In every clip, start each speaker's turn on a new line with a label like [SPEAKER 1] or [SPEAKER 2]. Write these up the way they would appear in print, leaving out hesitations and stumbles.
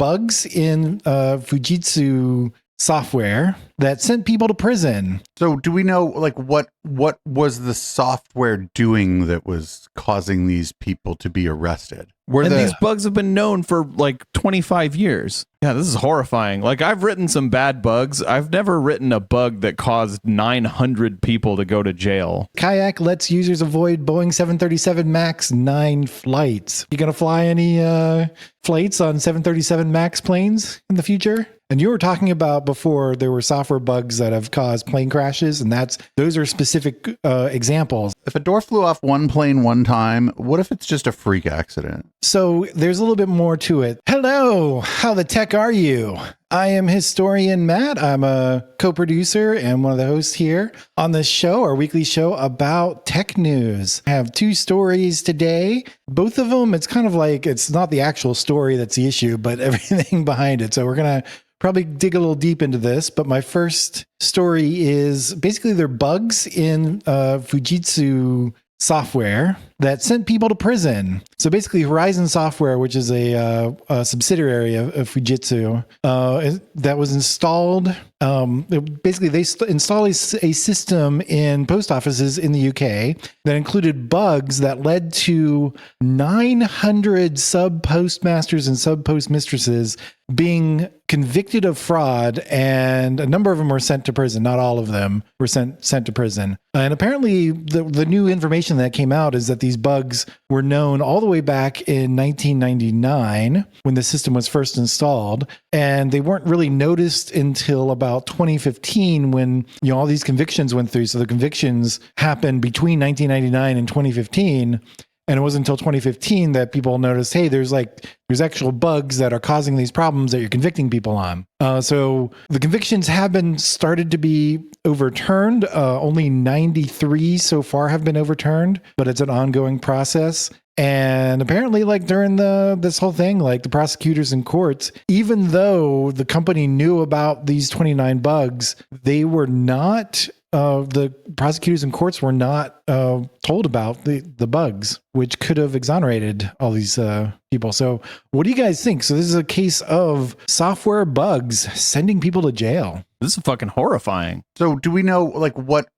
[SPEAKER 1] bugs in Fujitsu software that sent people to prison.
[SPEAKER 2] So do we know like what was the software doing that was causing these people to be arrested?
[SPEAKER 3] These bugs have been known for like 25 years. Yeah, this is horrifying. Like, I've written some bad bugs. I've never written a bug that caused 900 people to go to jail.
[SPEAKER 1] Kayak lets users avoid Boeing 737 MAX 9 flights. You gonna fly any flights on 737 MAX planes in the future? And you were talking about before there were software bugs that have caused plane crashes, and those are specific examples.
[SPEAKER 2] If a door flew off one plane one time, what if it's just a freak accident?
[SPEAKER 1] So there's a little bit more to it. Hello, how the tech are you? I am historian Matt. I'm a co-producer and one of the hosts here on this show, our weekly show about tech news. I have 2 stories today. Both of them, it's kind of like, it's not the actual story that's the issue, but everything behind it. So we're going to probably dig a little deep into this, but my first story is basically there are bugs in Fujitsu software that sent people to prison. So basically Horizon Software, which is a subsidiary of Fujitsu, that was installed. Basically, they installed a system in post offices in the UK that included bugs that led to 900 sub postmasters and sub postmistresses being convicted of fraud, and a number of them were sent to prison. Not all of them were sent to prison. And apparently the new information that came out is that these bugs were known all the way back in 1999 when the system was first installed, and they weren't really noticed until about 2015 when all these convictions went through. So the convictions happened between 1999 and 2015. And it wasn't until 2015 that people noticed, hey, there's actual bugs that are causing these problems that you're convicting people on. So the convictions have been started to be overturned. Only 93 so far have been overturned, but it's an ongoing process. And apparently, like during this whole thing, like the prosecutors in courts, even though the company knew about these 29 bugs, they were not. The prosecutors in courts were not told about the bugs, which could have exonerated all these people. So what do you guys think? So this is a case of software bugs sending people to jail.
[SPEAKER 3] This is fucking horrifying.
[SPEAKER 2] So do we know like what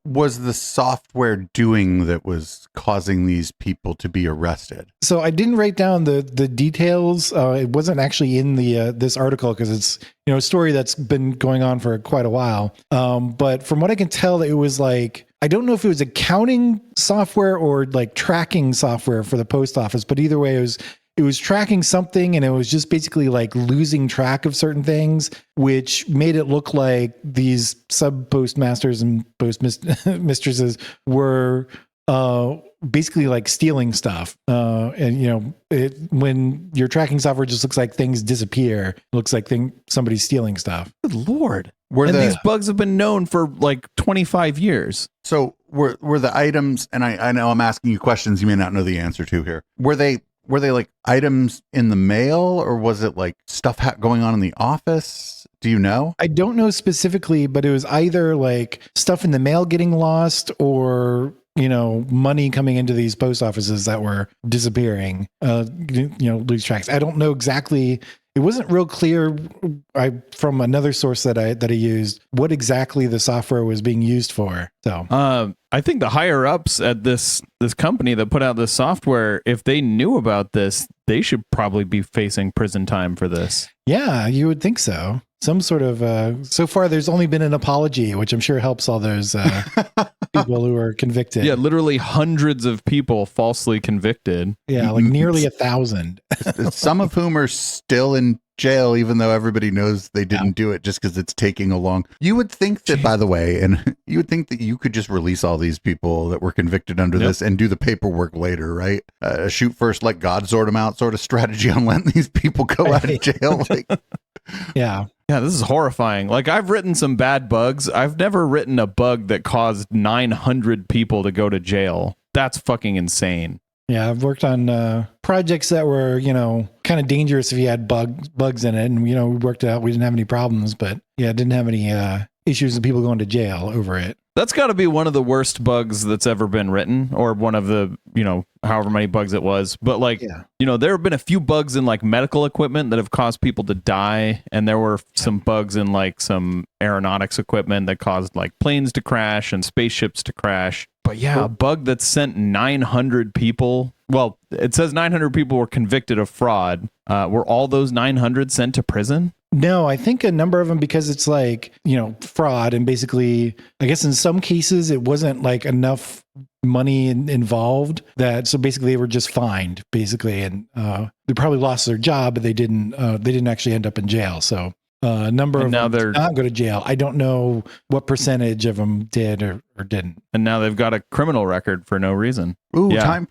[SPEAKER 2] was the software doing that was causing these people to be arrested?
[SPEAKER 1] So I didn't write down the details. It wasn't actually in the this article because it's a story that's been going on for quite a while. But from what I can tell, it was like, I don't know if it was accounting software or like tracking software for the post office, but either way, it was tracking something, and it was just basically like losing track of certain things, which made it look like these sub postmasters and postmistresses were basically like stealing stuff. And when your tracking software just looks like things disappear, it looks like somebody's stealing stuff.
[SPEAKER 3] Good Lord. These bugs have been known for like 25 years. So
[SPEAKER 2] were the items, and I know I'm asking you questions you may not know the answer to here. Were they like items in the mail, or was it like stuff going on in the office? Do you know?
[SPEAKER 1] I don't know specifically, but it was either like stuff in the mail getting lost or money coming into these post offices that were disappearing, lose tracks. I don't know exactly. It wasn't real clear from another source that I used what exactly the software was being used for. So
[SPEAKER 3] I think the higher ups at this company that put out this software, if they knew about this, they should probably be facing prison time for this.
[SPEAKER 1] Yeah, you would think so. Some sort of, so far there's only been an apology, which I'm sure helps all those people who are convicted.
[SPEAKER 3] Yeah, literally hundreds of people falsely convicted.
[SPEAKER 1] Yeah, like nearly 1,000.
[SPEAKER 2] Some of whom are still in jail, even though everybody knows they didn't do it, just because it's taking a long. You would think that, by the way, and you would think that you could just release all these people that were convicted under this and do the paperwork later, right? Shoot first, let God sort them out sort of strategy on letting these people go out of jail.
[SPEAKER 1] Yeah.
[SPEAKER 3] Yeah, this is horrifying. Like, I've written some bad bugs. I've never written a bug that caused 900 people to go to jail. That's fucking insane.
[SPEAKER 1] Yeah, I've worked on projects that were, kind of dangerous if you had bugs in it. And, we worked it out. We didn't have any problems, but yeah, it didn't have any issues of people going to jail over it.
[SPEAKER 3] That's got to be one of the worst bugs that's ever been written, or one of the, however many bugs it was. But there have been a few bugs in like medical equipment that have caused people to die. And there were some bugs in like some aeronautics equipment that caused like planes to crash and spaceships to crash. But yeah, a bug that sent 900 people. Well, it says 900 people were convicted of fraud. Were all those 900 sent to prison?
[SPEAKER 1] No, I think a number of them, because it's like, fraud. And basically, I guess in some cases, it wasn't like enough money involved so basically they were just fined basically. And they probably lost their job, but they didn't actually end up in jail. So a number of them did not go to jail. I don't know what percentage of them did or didn't.
[SPEAKER 3] And now they've got a criminal record for no reason.
[SPEAKER 2] Ooh, yeah,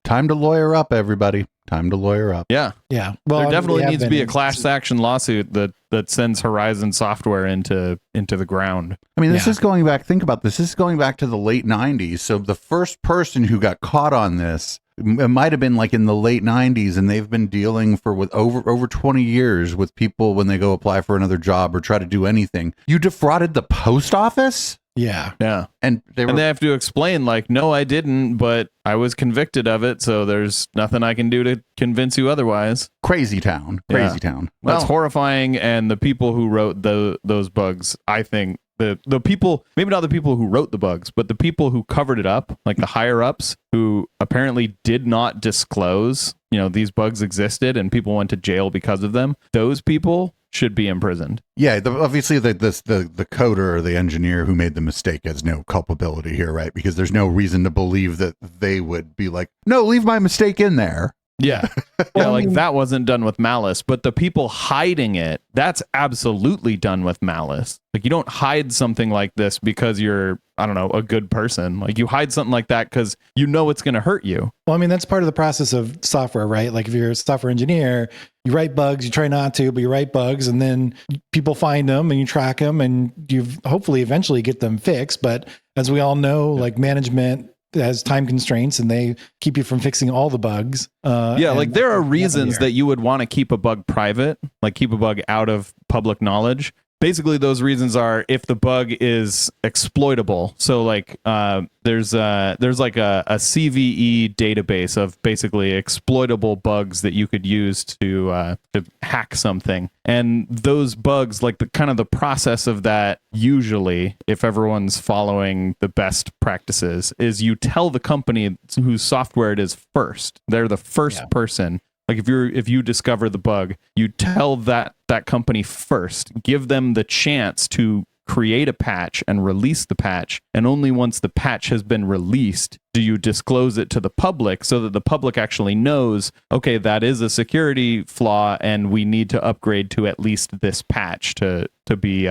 [SPEAKER 2] time to lawyer up, everybody. Time to lawyer up.
[SPEAKER 3] Yeah.
[SPEAKER 1] Yeah. Well,
[SPEAKER 3] there definitely needs to be a class action lawsuit that sends Horizon Software into the ground.
[SPEAKER 2] I mean, this is going back, think about this. This is going back to the late 90s. So the first person who got caught on this, it might have been like in the late 90s, and they've been dealing with over 20 years with people when they go apply for another job or try to do anything. You defrauded the post office?
[SPEAKER 1] Yeah.
[SPEAKER 3] Yeah.
[SPEAKER 2] And they
[SPEAKER 3] have to explain like, no, I didn't, but I was convicted of it. So there's nothing I can do to convince you otherwise.
[SPEAKER 2] Crazy town. Well,
[SPEAKER 3] that's horrifying. And the people who wrote those bugs, I think the people, maybe not the people who wrote the bugs, but the people who covered it up, like the higher ups who apparently did not disclose, these bugs existed and people went to jail because of them. Those people should be imprisoned.
[SPEAKER 2] Yeah, obviously the coder or the engineer who made the mistake has no culpability here, right? Because there's no reason to believe that they would be like, no, leave my mistake in there.
[SPEAKER 3] Yeah. Yeah, that wasn't done with malice, but the people hiding it, that's absolutely done with malice. Like, you don't hide something like this because you're, I don't know, a good person. Like, you hide something like that because you know it's going to hurt you.
[SPEAKER 1] Well, I mean, that's part of the process of software, right? Like, if you're a software engineer, you write bugs, you try not to, but you write bugs, and then people find them and you track them, and you hopefully eventually get them fixed. But as we all know, like, management has time constraints and they keep you from fixing all the bugs.
[SPEAKER 3] Like there are reasons that you would want to keep a bug private, like keep a bug out of public knowledge. Basically, those reasons are if the bug is exploitable. So like there's like a CVE database of basically exploitable bugs that you could use to hack something. And those bugs, like the process of that, usually, if everyone's following the best practices, is you tell the company whose software it is first. They're the first person. Like if you discover the bug, you tell that company first, give them the chance to create a patch and release the patch. And only once the patch has been released do you disclose it to the public so that the public actually knows, okay, that is a security flaw and we need to upgrade to at least this patch to be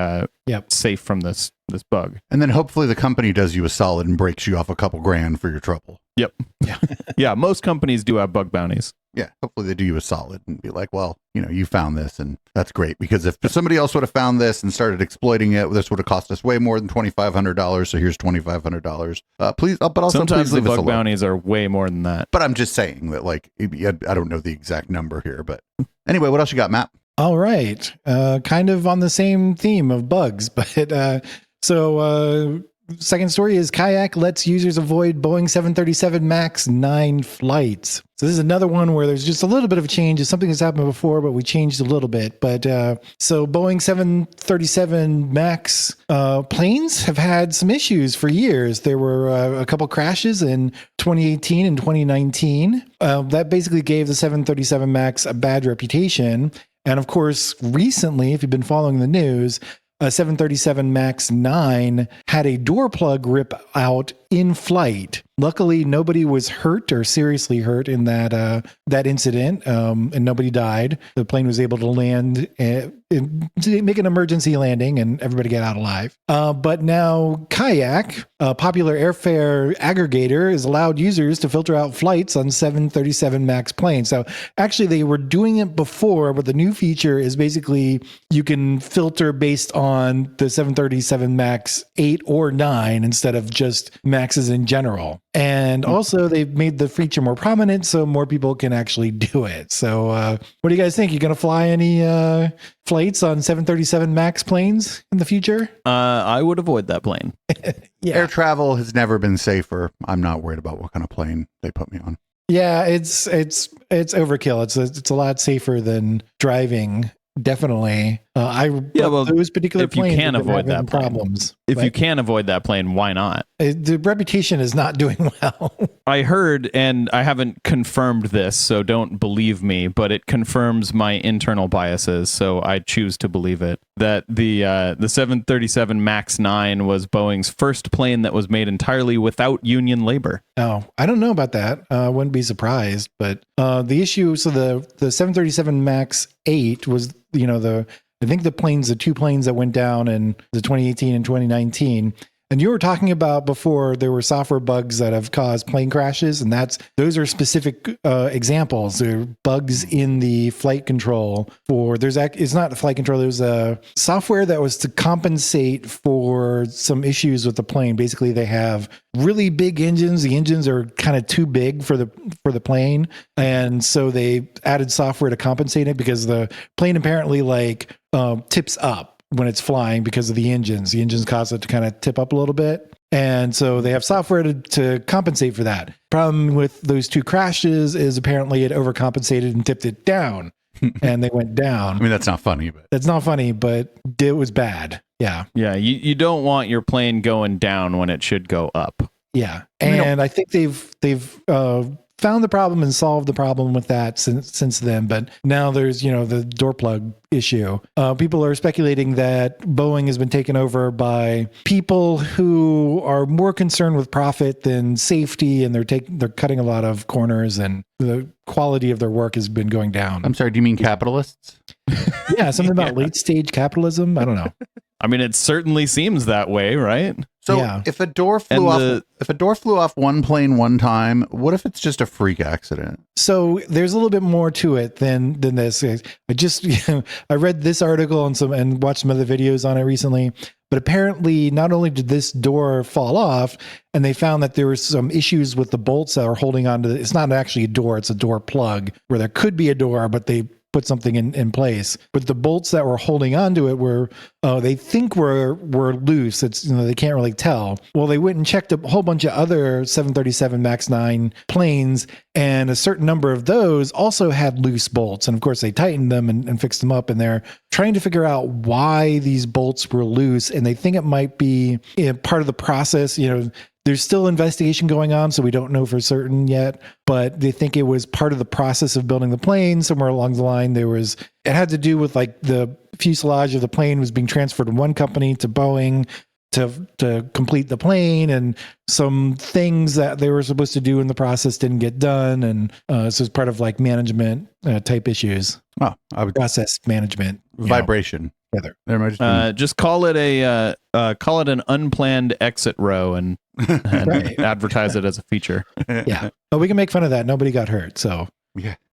[SPEAKER 3] safe from this bug.
[SPEAKER 2] And then hopefully the company does you a solid and breaks you off a couple grand for your trouble.
[SPEAKER 3] Yep. Yeah. Yeah. Most companies do have bug bounties.
[SPEAKER 2] Yeah. Hopefully they do you a solid and be like, well, you found this and that's great, because if somebody else would have found this and started exploiting it, this would have cost us way more than $2,500. So here's $2,500. Please. But also
[SPEAKER 3] sometimes
[SPEAKER 2] please
[SPEAKER 3] the bug bounties are way more than that.
[SPEAKER 2] But I'm just saying that, like, I don't know the exact number here, but anyway, what else you got, Matt?
[SPEAKER 1] All right. Kind of on the same theme of bugs, but second story is Kayak lets users avoid Boeing 737 MAX 9 flights. So this is another one where there's just a little bit of a change. It's something that's happened before, but we changed a little bit. But so Boeing 737 MAX planes have had some issues for years. There were a couple crashes in 2018 and 2019. That basically gave the 737 MAX a bad reputation. And of course, recently, if you've been following the news, a 737 MAX 9 had a door plug rip out in flight. Luckily, nobody was hurt or seriously hurt in that incident, and nobody died. The plane was able to land, to make an emergency landing, and everybody got out alive. But now Kayak, a popular airfare aggregator, has allowed users to filter out flights on 737 MAX planes. So actually, they were doing it before, but the new feature is basically you can filter based on the 737 MAX 8 or 9 instead of just MAX Maxes in general. And also they've made the feature more prominent so more people can actually do it. So what do you guys think? You going to fly any flights on 737 MAX planes in the future?
[SPEAKER 3] I would avoid that plane.
[SPEAKER 1] Yeah.
[SPEAKER 2] Air travel has never been safer. I'm not worried about what kind of plane they put me on.
[SPEAKER 1] Yeah, it's overkill. It's a lot safer than driving. Definitely. Those particular
[SPEAKER 3] if you
[SPEAKER 1] planes
[SPEAKER 3] can
[SPEAKER 1] have been
[SPEAKER 3] avoid
[SPEAKER 1] having
[SPEAKER 3] that plane.
[SPEAKER 1] problems.
[SPEAKER 3] If you can avoid that plane, why not?
[SPEAKER 1] The reputation is not doing well.
[SPEAKER 3] I heard, and I haven't confirmed this, so don't believe me, but it confirms my internal biases, so I choose to believe it, that the 737 MAX 9 was Boeing's first plane that was made entirely without union labor.
[SPEAKER 1] Oh, I don't know about that. I wouldn't be surprised. But the issue, so the 737 MAX 8 was, I think the two planes that went down in the 2018 and 2019. And you were talking about before there were software bugs that have caused plane crashes, and those are specific examples. There are bugs in the flight control it's not the flight control. There's a software that was to compensate for some issues with the plane. Basically, they have really big engines. The engines are kind of too big for the plane, and so they added software to compensate it because the plane apparently tips up when it's flying because of the engines. The engines cause it to kind of tip up a little bit. And so they have software to compensate for that. Problem with those two crashes is apparently it overcompensated and tipped it down and they went down.
[SPEAKER 2] I mean, that's not funny, but
[SPEAKER 1] it was bad. Yeah.
[SPEAKER 3] Yeah. You don't want your plane going down when it should go up.
[SPEAKER 1] Yeah. And I think they've found the problem and solved the problem with that since then. But now there's, the door plug issue. People are speculating that Boeing has been taken over by people who are more concerned with profit than safety, and they're cutting a lot of corners, and the quality of their work has been going down.
[SPEAKER 2] I'm sorry, do you mean capitalists?
[SPEAKER 1] Yeah, something about late stage capitalism. I don't know.
[SPEAKER 3] I mean, it certainly seems that way, right?
[SPEAKER 2] So
[SPEAKER 1] Yeah.
[SPEAKER 2] if a door flew off one plane one time, what if it's just a freak accident?
[SPEAKER 1] So there's a little bit more to it than this. I read this article and watched some other videos on it recently. But apparently, not only did this door fall off, and they found that there were some issues with the bolts that are holding on to it's not actually a door, it's a door plug where there could be a door, but they put something in place. But the bolts that were holding onto it were they think were loose. It's they can't really tell. Well, they went and checked a whole bunch of other 737 MAX 9 planes, and a certain number of those also had loose bolts. And of course, they tightened them and fixed them up. And they're trying to figure out why these bolts were loose. And they think it might be part of the process. There's still investigation going on, so we don't know for certain yet, but they think it was part of the process of building the plane. Somewhere along the line, it had to do with the fuselage of the plane was being transferred from one company to Boeing to complete the plane, and some things that they were supposed to do in the process didn't get done. And so it's part of management type issues.
[SPEAKER 2] Oh, I would
[SPEAKER 1] process management.
[SPEAKER 2] Vibration.
[SPEAKER 1] There might
[SPEAKER 3] just call it an unplanned exit row and
[SPEAKER 1] Right.
[SPEAKER 3] advertise it as a feature.
[SPEAKER 1] Yeah. But we can make fun of that. Nobody got hurt. So
[SPEAKER 2] yeah.